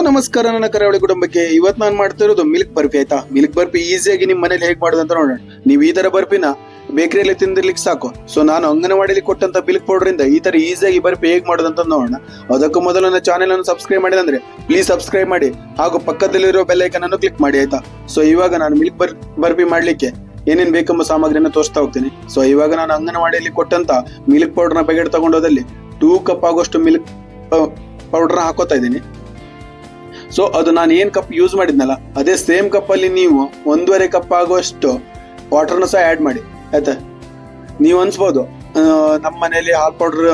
ನಮಸ್ಕಾರ ನನ್ನ ಕರಾವಳಿ ಕುಟುಂಬಕ್ಕೆ. ಇವತ್ತು ನಾನು ಮಾಡ್ತಾ ಇರೋದು ಮಿಲ್ಕ್ ಬರ್ಫಿ. ಆಯ್ತಾ, ಮಿಲ್ಕ್ ಬರ್ಫಿ ಈಸಿಯಾಗಿ ನಿಮ್ಮ ಮನೇಲಿ ಹೇಗೆ ಮಾಡೋದು ಅಂತ ನೋಡೋಣ. ನೀವು ಈ ತರ ಬರ್ಫಿನ ಬೇಕರಿಯಲ್ಲಿ ತಿಂದಿರ್ಲಿಕ್ಕೆ ಸಾಕು. ಸೊ ನಾನು ಅಂಗನವಾಡಿಯಲ್ಲಿ ಕೊಟ್ಟಂತ ಮಿಲ್ಕ್ ಪೌಡರ್ ಇಂದ ಈ ತರ ಈಸಿಯಾಗಿ ಬರ್ಫಿ ಹೇಗೆ ಮಾಡೋದು ಅಂತ ನೋಡೋಣ. ಅದಕ್ಕೂ ಮೊದಲು ನನ್ನ ಚಾನೆಲ್ ಅನ್ನು ಸಬ್ಸ್ಕ್ರೈಬ್ ಮಾಡಿದ್ರೆ ಅಂದ್ರೆ ಪ್ಲೀಸ್ ಸಬ್ಸ್ಕ್ರೈಬ್ ಮಾಡಿ, ಹಾಗೂ ಪಕ್ಕದಲ್ಲಿರೋ ಬೆಲ್ ಐಕನ್ ಅನ್ನು ಕ್ಲಿಕ್ ಮಾಡಿ. ಆಯ್ತಾ, ಸೊ ಇವಾಗ ನಾನು ಮಿಲ್ಕ್ ಬರ್ಫಿ ಮಾಡ್ಲಿಕ್ಕೆ ಏನೇನ್ ಬೇಕೆಂಬ ಸಾಮಗ್ರಿಯನ್ನು ತೋರಿಸ್ತಾ ಹೋಗ್ತೀನಿ. ಸೊ ಇವಾಗ ನಾನು ಅಂಗನವಾಡಿಯಲ್ಲಿ ಕೊಟ್ಟಂತ ಮಿಲ್ಕ್ ಪೌಡರ್ನ ಪ್ಯಾಕೆಟ್ ತಗೊಂಡೋದಲ್ಲಿ 2 ಕಪ್ ಆಗೋಷ್ಟು ಮಿಲ್ಕ್ ಪೌಡರ್ನ ಹಾಕೋತಾ ಇದ್ದೀನಿ. ಸೊ ಅದು ನಾನು ಏನ್ ಕಪ್ ಯೂಸ್ ಮಾಡಿದ್ನಲ್ಲ ಅದೇ ಸೇಮ್ ಕಪ್ ಅಲ್ಲಿ ನೀವು 1.5 ಕಪ್ ಆಗುವಷ್ಟು ವಾಟರ್ನ ಸಹ ಆಡ್ ಮಾಡಿ. ಆಯ್ತಾ, ನೀವು ಅನ್ಸ್ಬೋದು ನಮ್ಮ ಮನೆಯಲ್ಲಿ ಹಾಲ್ ಪೌಡರ್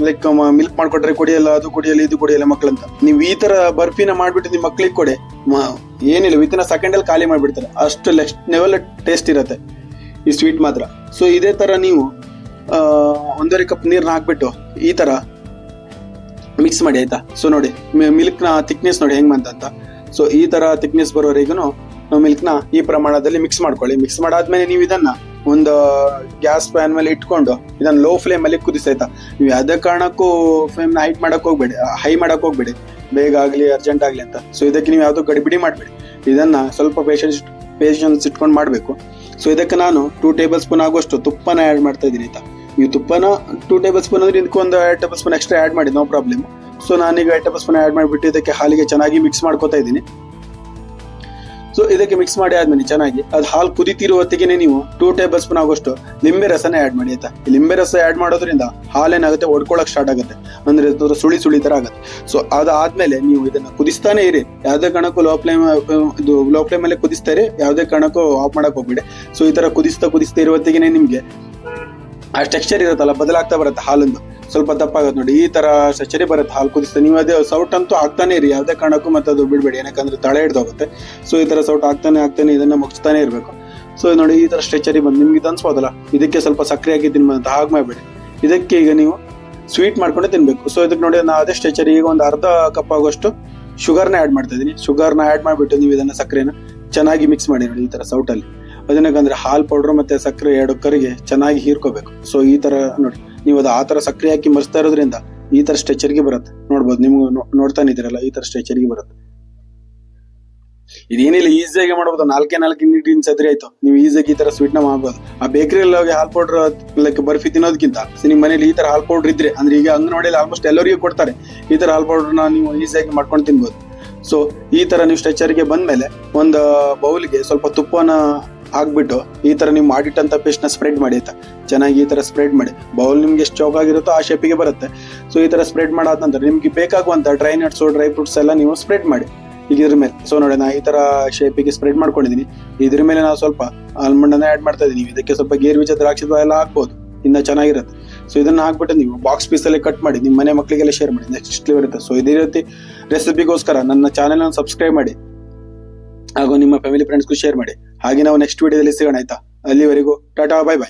ಲೈಕ್ ಮಿಲ್ಕ್ ಮಾಡ್ಕೊಟ್ರೆ ಕುಡಿಯಲ್ಲ, ಅದು ಕುಡಿಯಲ್ಲ, ಇದು ಕುಡಿಯಲ್ಲ ಮಕ್ಳಂತ. ನೀವು ಈ ತರ ಬರ್ಫಿನ ಮಾಡ್ಬಿಟ್ಟು ನಿಮ್ ಮಕ್ಳಿಗೆ ಕೊಡಿ, ಏನಿಲ್ಲ ವಿತಿನ್ ಸೆಕೆಂಡ್ ಅಲ್ಲಿ ಖಾಲಿ ಮಾಡ್ಬಿಡ್ತಾರೆ. ಅಷ್ಟು ನೆಕ್ಸ್ಟ್ ಲೆವೆಲ್ ಟೇಸ್ಟ್ ಇರತ್ತೆ ಈ ಸ್ವೀಟ್ ಮಾತ್ರ. ಸೊ ಇದೇ ತರ ನೀವು 1.5 ಕಪ್ ನೀರ್ನ ಹಾಕ್ಬಿಟ್ಟು ಈ ತರ ಮಿಕ್ಸ್ ಮಾಡಿ. ಆಯ್ತಾ, ಸೊ ನೋಡಿ ಮಿಲ್ಕ್ ನ ಥಿಕ್ನೆಸ್ ನೋಡಿ ಹೆಂಗ್ ಅಂತ. ಸೊ ಈ ತರ ಥಿಕ್ನೆಸ್ ಬರೋವರೆಗೂ ಮಿಲ್ಕ್ ನ ಈ ಪ್ರಮಾಣದಲ್ಲಿ ಮಿಕ್ಸ್ ಮಾಡ್ಕೊಳ್ಳಿ. ಮಿಕ್ಸ್ ಮಾಡಾದ್ಮೇಲೆ ನೀವು ಇದನ್ನ ಒಂದು ಗ್ಯಾಸ್ ಪ್ಯಾನ್ ಮೇಲೆ ಇಟ್ಕೊಂಡು ಇದನ್ನ ಲೋ ಫ್ಲೇಮ್ ಅಲ್ಲಿ ಕುದಿಸಿ. ಆಯ್ತಾ, ನೀವು ಯಾವುದೇ ಕಾರಣಕ್ಕೂ ಫ್ಲೇಮ್ ನ ಹೈ ಮಾಡಕ್ ಹೋಗ್ಬೇಡಿ, ಬೇಗ ಆಗ್ಲಿ ಅರ್ಜೆಂಟ್ ಆಗ್ಲಿ ಅಂತ. ಸೊ ಇದಕ್ಕೆ ನೀವು ಯಾವ್ದು ಗಡಿಬಿಡಿ ಮಾಡ್ಬೇಡಿ, ಇದನ್ನ ಸ್ವಲ್ಪ ಪೇಷನ್ಸ್ ಇಟ್ಕೊಂಡು ಮಾಡ್ಬೇಕು. ಸೊ ಇದಕ್ಕೆ ನಾನು 2 ಟೇಬಲ್ ಸ್ಪೂನ್ ಆಗುವಷ್ಟು ತುಪ್ಪನ ಆಡ್ ಮಾಡ್ತಾ ಇದ್ದೀನಿ. ಆಯ್ತಾ, ನೀವು ತುಪ್ಪನ 2 ಟೇಬಲ್ ಸ್ಪೂನ್ ಅಂದ್ರೆ ಇದಕ್ಕೆ ಒಂದು 2 ಟೇಬಲ್ ಸ್ಪೂನ್ ಎಕ್ಸ್ಟ್ರಾ ಆಡ್ ಮಾಡಿ, ನೋ ಪ್ರಾಬ್ಲಮ್. ಸೊ ನಾನೀಗ 2 ಟೇಬಲ್ ಸ್ಪೂನ್ ಆಡ್ ಮಾಡಿಬಿಟ್ಟು ಇದಕ್ಕೆ ಹಾಲಿಗೆ ಚೆನ್ನಾಗಿ ಮಿಕ್ಸ್ ಮಾಡ್ಕೋತಾ ಇದ್ದೀನಿ. ಸೊ ಇದಕ್ಕೆ ಮಿಕ್ಸ್ ಮಾಡಿ ಆದ್ಮೇಲೆ ಚೆನ್ನಾಗಿ ಅದು ಹಾಲು ಕುದಿತಿರೋ ಹೊತ್ತಿಗೆ ನೀವು 2 ಟೇಬಲ್ ಸ್ಪೂನ್ ಆಗೋಷ್ಟು ಲಿಂಬೆ ರಸನೇ ಆಡ್ ಮಾಡಿ. ಆಯ್ತಾ, ಲಿಂಬೆ ರಸ ಆಡ್ ಮಾಡೋದ್ರಿಂದ ಹಾಲೇನಾಗುತ್ತೆ ಒಡ್ಕೊಳಕ್ ಸ್ಟಾರ್ಟ್ ಆಗುತ್ತೆ, ಅಂದ್ರೆ ಸುಳಿ ತರ ಆಗುತ್ತೆ. ಸೊ ಅದಾದ್ಮೇಲೆ ನೀವು ಇದನ್ನ ಕುದಿಸ್ತಾನೆ ಇರಿ, ಯಾವ್ದೇ ಕಾರಣಕ್ಕೂ ಲೋ ಫ್ಲೇಮ್ ಅಲ್ಲಿ ಕುದಿಸ್ತಾ ಇರಿ, ಯಾವ್ದೇ ಕಾರಣಕ್ಕೂ ಆಫ್ ಮಾಡಕ್ ಹೋಗ್ಬೇಡಿ. ಸೊ ಈ ತರ ಕುದಿಸ್ತಾ ಇರೋ ಹೊತ್ತಿಗೆ ನಿಮ್ಗೆ ಆ ಟೆಕ್ಸ್ಚರ್ ಇರುತ್ತಲ್ಲ ಬದಲಾಗ್ತಾ ಬರುತ್ತೆ, ಹಾಲೊಂದು ಸ್ವಲ್ಪ ದಪ್ಪಾಗುತ್ತೆ ನೋಡಿ, ಈ ತರ ಸ್ಟ್ರಕ್ಚರಿ ಬರುತ್ತೆ ಹಾಲು ಕುದಿಸ್ತಾ. ನೀವು ಅದೇ ಸೌಟ್ ಅಂತೂ ಆಗ್ತಾನೆ ಇರಿ, ಯಾವ್ದೇ ಕಾರಣಕ್ಕೂ ಮತ್ತೆ ಅದು ಬಿಡ್ಬೇಡಿ, ಯಾಕಂದ್ರೆ ತಳ ಹಿಡ್ದೋಗುತ್ತೆ. ಸೊ ಈ ತರ ಸೌಟ್ ಆಗ್ತಾನೆ ಇದನ್ನ ಮುಗಿಸ್ತಾನೆ ಇರ್ಬೇಕು. ಸೊ ನೋಡಿ ಈ ತರ ಸ್ಟ್ರಕ್ಚರಿ ಬಂದು ನಿಮ್ಗೆ ಇದು ಅನ್ಸ್ಬೋದಲ್ಲ, ಇದಕ್ಕೆ ಸ್ವಲ್ಪ ಸಕ್ಕರೆ ಹಾಕಿ ತಿನ್ಬಂತ ಹಾಗೆ ಮಾಡ್ಬೇಡಿ. ಇದಕ್ಕೆ ಈಗ ನೀವು ಸ್ವೀಟ್ ಮಾಡ್ಕೊಂಡೆ ತಿನ್ಬೇಕು. ಸೊ ಇದಕ್ಕೆ ನೋಡಿ ನಾ ಅದೇ ಸ್ಟ್ರಕ್ಚರಿ ಈಗ ಒಂದು ಅರ್ಧ ಕಪ್ ಆಗೋಷ್ಟು ಶುಗರ್ನ ಆಡ್ ಮಾಡ್ತಾ ಇದೀನಿ. ಶುಗರ್ನ ಆಡ್ ಮಾಡ್ಬಿಟ್ಟು ನೀವು ಇದನ್ನ ಸಕ್ಕರೆನ ಚೆನ್ನಾಗಿ ಮಿಕ್ಸ್ ಮಾಡಿ ನೋಡಿ ಈ ತರ ಸೌಟಲ್ಲಿ. ಅದನ್ನಂದ್ರೆ ಹಾಲ್ ಪೌಡರ್ ಮತ್ತೆ ಸಕ್ಕರೆ 2 ಕರಿಗೆ ಚೆನ್ನಾಗಿ ಹೀರ್ಕೋಬೇಕು. ಸೊ ಈ ತರ ನೋಡಿ ನೀವು ಅದು ಆ ತರ ಸಕ್ಕರೆ ಹಾಕಿ ಮರ್ಸ್ತಾ ಇರೋದ್ರಿಂದ ಈ ತರ ಸ್ಟ್ರೆಚರ್ಗೆ ಬರುತ್ತೆ. ನೋಡ್ಬೋದು, ನಿಮ್ಗೆ ನೋಡ್ತಾನೆ ಇದ್ದೀರಲ್ಲ, ಈ ತರ ಸ್ಟ್ರೆಚರ್ಗೆ ಬರುತ್ತೆ. ಇದೇನಿಲ್ಲ, ಈಸಿಯಾಗಿ ಮಾಡ್ಬೋದು. 4 ಇಂಗ್ರೀಡಿಯೆಂಟ್ಸ್ ಅದ್ರೆ ಆಯ್ತು, ನೀವು ಈಸಿಯಾಗಿ ಈ ತರ ಸ್ವೀಟ್ ನ ಮಾಡ್ಬೋದು. ಆ ಬೇಕರಿಯಲ್ಲಿ ಹೋಗಿ ಹಾಲ್ ಪೌಡರ್ ಲೈಕ್ ಬರ್ಫಿ ತಿನ್ನೋದಕ್ಕಿಂತ ನಿಮ್ ಮನೇಲಿ ಈ ತರ ಹಾಲ್ ಪೌಡರ್ ಇದ್ರೆ, ಅಂದ್ರೆ ಈಗ ಅಂಗನವಾಡಿಯಲ್ಲಿ ಆಲ್ಮೋಸ್ಟ್ ಎಲ್ಲರಿಗೂ ಕೊಡ್ತಾರೆ, ಈ ತರ ಹಾಲ್ ಪೌಡರ್ ನ ನೀವು ಈಸಿಯಾಗಿ ಮಾಡ್ಕೊಂಡು ತಿನ್ಬೋದು. ಸೊ ಈ ತರ ನೀವು ಸ್ಟ್ರೆಚರ್ಗೆ ಬಂದ್ಮೇಲೆ ಒಂದು ಬೌಲ್ಗೆ ಸ್ವಲ್ಪ ತುಪ್ಪನ ಹಾಕ್ಬಿಟ್ಟು ಈ ತರ ನೀವು ಮಾಡಿಟ್ಟಂತ ಪೇಸ್ಟ್ ನ ಸ್ಪ್ರೆಡ್ ಮಾಡಿ. ಆಯ್ತಾ, ಚೆನ್ನಾಗಿ ಈ ತರ ಸ್ಪ್ರೆಡ್ ಮಾಡಿ. ಬೌಲ್ ನಿಮ್ಗೆ ಎಷ್ಟು ಚೌಕಾಗಿರುತ್ತೋ ಆ ಶೇಪಿಗೆ ಬರುತ್ತೆ. ಸೊ ಈ ತರ ಸ್ಪ್ರೆಡ್ ಮಾಡಾದ ನಂತರ ನಿಮ್ಗೆ ಬೇಕಾಗುವಂತ ಡ್ರೈ ನಟ್ಸ್, ಡ್ರೈ ಫ್ರೂಟ್ಸ್ ಎಲ್ಲ ನೀವು ಸ್ಪ್ರೆಡ್ ಮಾಡಿ ಈಗ ಇದ್ರ ಮೇಲೆ. ಸೊ ನೋಡಿ ನಾ ಈ ತರ ಶೇಪಿಗೆ ಸ್ಪ್ರೆಡ್ ಮಾಡ್ಕೊಂಡಿದೀನಿ. ಇದ್ರ ಮೇಲೆ ನಾವು ಸ್ವಲ್ಪ ಆಲ್ಮಂಡ್ ಅನ್ನ ಆಡ್ ಮಾಡ್ತಾ ಇದೀನಿ. ಇದಕ್ಕೆ ಸ್ವಲ್ಪ ಗೇರು ಬೀಜ, ದ್ರಾಕ್ಷಿ ಎಲ್ಲ ಹಾಕ್ಬೋದು, ಇನ್ನ ಚೆನ್ನಾಗಿರುತ್ತೆ. ಸೊ ಇದನ್ನ ಹಾಕ್ಬಿಟ್ಟು ನೀವು ಬಾಕ್ಸ್ ಪೀಸ್ ಅಲ್ಲಿ ಕಟ್ ಮಾಡಿ ನಿಮ್ಮ ಮನೆ ಮಕ್ಕಳಿಗೆಲ್ಲ ಶೇರ್ ಮಾಡಿ, ನೆಕ್ಸ್ಟ್ ಇರುತ್ತೆ. ಸೊ ಇದೇ ರೀತಿ ರೆಸಿಪಿಗೋಸ್ಕರ ನನ್ನ ಚಾನೆಲ್ ಅನ್ನು ಸಬ್ಸ್ಕ್ರೈಬ್ ಮಾಡಿ, ಹಾಗೂ ನಿಮ್ಮ ಫ್ಯಾಮಿಲಿ ಫ್ರೆಂಡ್ಸ್ಗೂ ಶೇರ್ ಮಾಡಿ. ಹಾಗೆ ನಾವು ನೆಕ್ಸ್ಟ್ ವಿಡಿಯೋದಲ್ಲಿ ಸಿಗೋಣ. ಆಯ್ತಾ, ಅಲ್ಲಿವರೆಗೂ ಟಾಟಾ, ಬೈ ಬೈ.